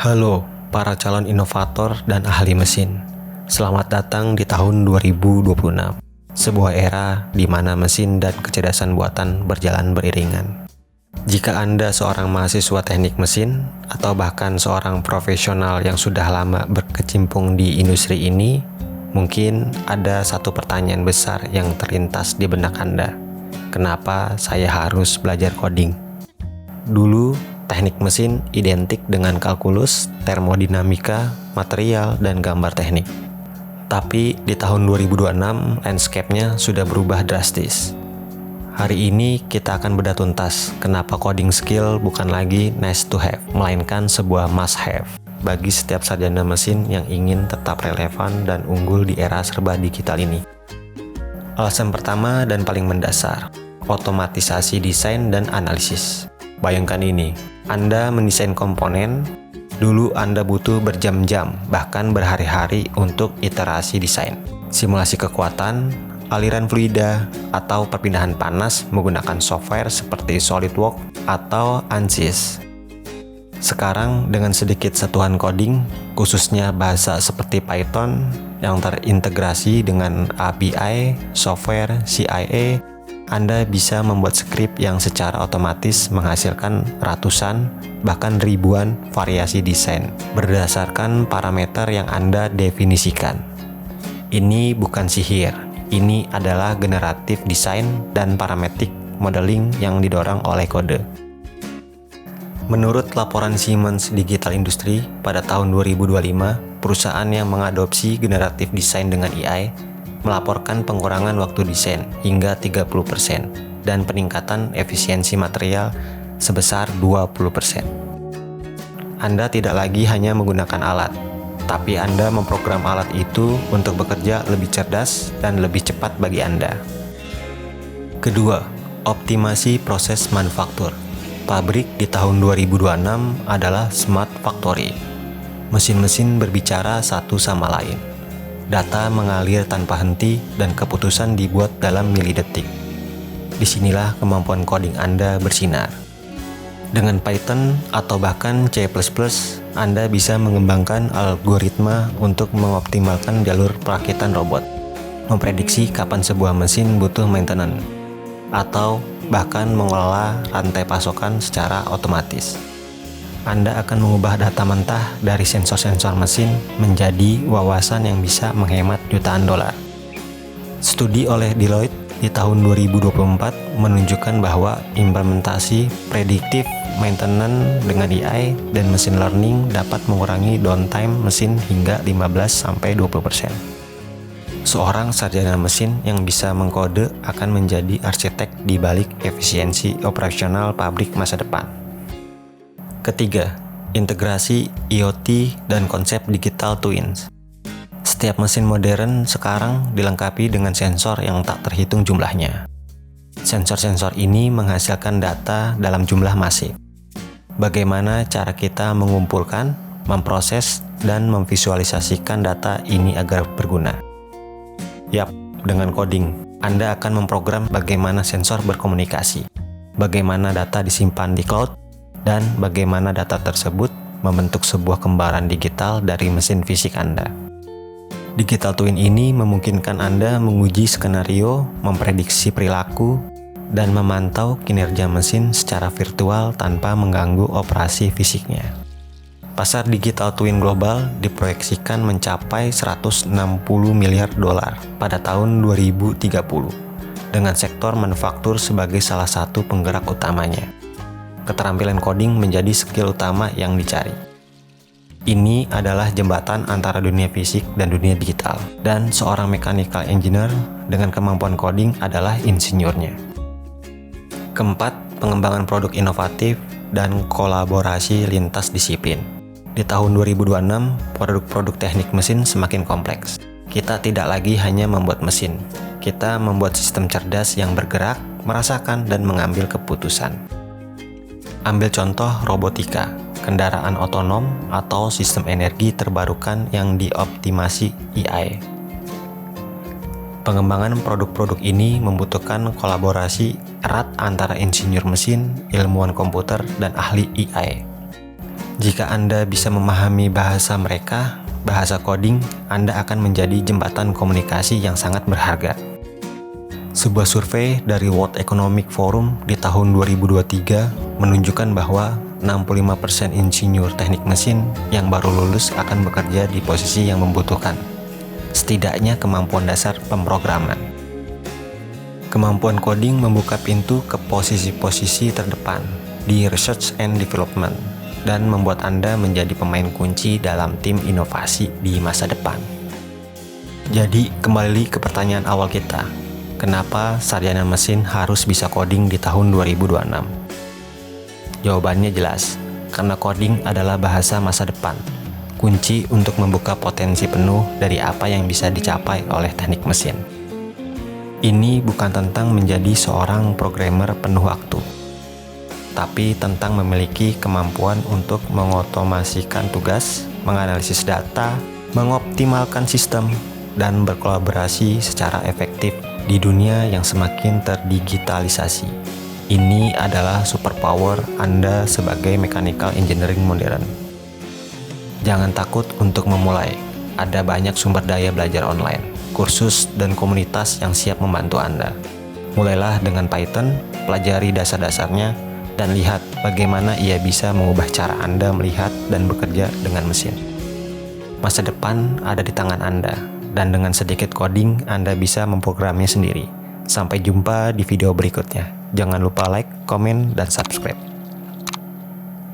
Halo, para calon inovator dan ahli mesin. Selamat datang di tahun 2026. Sebuah era di mana mesin dan kecerdasan buatan berjalan beriringan. Jika Anda seorang mahasiswa teknik mesin, atau bahkan seorang profesional yang sudah lama berkecimpung di industri ini, mungkin ada satu pertanyaan besar yang terlintas di benak Anda. Kenapa saya harus belajar coding? Dulu, teknik mesin identik dengan kalkulus, termodinamika, material, dan gambar teknik. Tapi di tahun 2026, landscape-nya sudah berubah drastis. Hari ini kita akan bedah tuntas kenapa coding skill bukan lagi nice to have, melainkan sebuah must have bagi setiap sarjana mesin yang ingin tetap relevan dan unggul di era serba digital ini. Alasan pertama dan paling mendasar, otomatisasi desain dan analisis. Bayangkan ini, Anda mendesain komponen, dulu Anda butuh berjam-jam, bahkan berhari-hari untuk iterasi desain, simulasi kekuatan, aliran fluida, atau perpindahan panas menggunakan software seperti SolidWorks atau ANSYS. Sekarang dengan sedikit sentuhan coding, khususnya bahasa seperti Python yang terintegrasi dengan API, software, CIA, Anda bisa membuat skrip yang secara otomatis menghasilkan ratusan, bahkan ribuan variasi desain berdasarkan parameter yang Anda definisikan. Ini bukan sihir, ini adalah generatif desain dan parametric modeling yang didorong oleh kode. Menurut laporan Siemens Digital Industry pada tahun 2025, perusahaan yang mengadopsi generatif desain dengan AI melaporkan pengurangan waktu desain hingga 30% dan peningkatan efisiensi material sebesar 20%. Anda tidak lagi hanya menggunakan alat, tapi Anda memprogram alat itu untuk bekerja lebih cerdas dan lebih cepat bagi Anda. Kedua, optimasi proses manufaktur. Pabrik di tahun 2026 adalah smart factory. Mesin-mesin berbicara satu sama lain. Data mengalir tanpa henti dan keputusan dibuat dalam milidetik. Disinilah kemampuan coding Anda bersinar. Dengan Python atau bahkan C++, Anda bisa mengembangkan algoritma untuk mengoptimalkan jalur perakitan robot, memprediksi kapan sebuah mesin butuh maintenance, atau bahkan mengelola rantai pasokan secara otomatis. Anda akan mengubah data mentah dari sensor-sensor mesin menjadi wawasan yang bisa menghemat jutaan dolar. Studi oleh Deloitte di tahun 2024 menunjukkan bahwa implementasi predictive maintenance dengan AI dan machine learning dapat mengurangi downtime mesin hingga 15-20%. Seorang sarjana mesin yang bisa mengkode akan menjadi arsitek di balik efisiensi operasional pabrik masa depan. Ketiga, integrasi IoT dan konsep digital twins. Setiap mesin modern sekarang dilengkapi dengan sensor yang tak terhitung jumlahnya. Sensor-sensor ini menghasilkan data dalam jumlah masif. Bagaimana cara kita mengumpulkan, memproses, dan memvisualisasikan data ini agar berguna? Yap, dengan coding, Anda akan memprogram bagaimana sensor berkomunikasi, bagaimana data disimpan di cloud, dan bagaimana data tersebut membentuk sebuah kembaran digital dari mesin fisik Anda. Digital twin ini memungkinkan Anda menguji skenario, memprediksi perilaku, dan memantau kinerja mesin secara virtual tanpa mengganggu operasi fisiknya. Pasar digital twin global diproyeksikan mencapai 160 miliar dolar pada tahun 2030, dengan sektor manufaktur sebagai salah satu penggerak utamanya. Keterampilan coding menjadi skill utama yang dicari. Ini adalah jembatan antara dunia fisik dan dunia digital, dan seorang mechanical engineer dengan kemampuan coding adalah insinyurnya. Keempat, pengembangan produk inovatif dan kolaborasi lintas disiplin. Di tahun 2026, produk-produk teknik mesin semakin kompleks. Kita tidak lagi hanya membuat mesin, kita membuat sistem cerdas yang bergerak, merasakan, dan mengambil keputusan. Ambil contoh robotika, kendaraan otonom, atau sistem energi terbarukan yang dioptimasi AI. Pengembangan produk-produk ini membutuhkan kolaborasi erat antara insinyur mesin, ilmuwan komputer, dan ahli AI. Jika Anda bisa memahami bahasa mereka, bahasa coding, Anda akan menjadi jembatan komunikasi yang sangat berharga. Sebuah survei dari World Economic Forum di tahun 2023 menunjukkan bahwa 65% insinyur teknik mesin yang baru lulus akan bekerja di posisi yang membutuhkan setidaknya kemampuan dasar pemrograman. Kemampuan coding membuka pintu ke posisi-posisi terdepan di research and development dan membuat Anda menjadi pemain kunci dalam tim inovasi di masa depan. Jadi, kembali ke pertanyaan awal kita. Kenapa sarjana mesin harus bisa coding di tahun 2026? Jawabannya jelas, karena coding adalah bahasa masa depan, kunci untuk membuka potensi penuh dari apa yang bisa dicapai oleh teknik mesin. Ini bukan tentang menjadi seorang programmer penuh waktu, tapi tentang memiliki kemampuan untuk mengotomasikan tugas, menganalisis data, mengoptimalkan sistem, dan berkolaborasi secara efektif di dunia yang semakin terdigitalisasi. Ini adalah superpower Anda sebagai mechanical engineering modern. Jangan takut untuk memulai. Ada banyak sumber daya belajar online, kursus, dan komunitas yang siap membantu Anda. Mulailah dengan Python, pelajari dasar-dasarnya, dan lihat bagaimana ia bisa mengubah cara Anda melihat dan bekerja dengan mesin. Masa depan ada di tangan Anda, dan dengan sedikit coding Anda bisa memprogramnya sendiri. Sampai jumpa di video berikutnya. Jangan lupa like, komen, dan subscribe.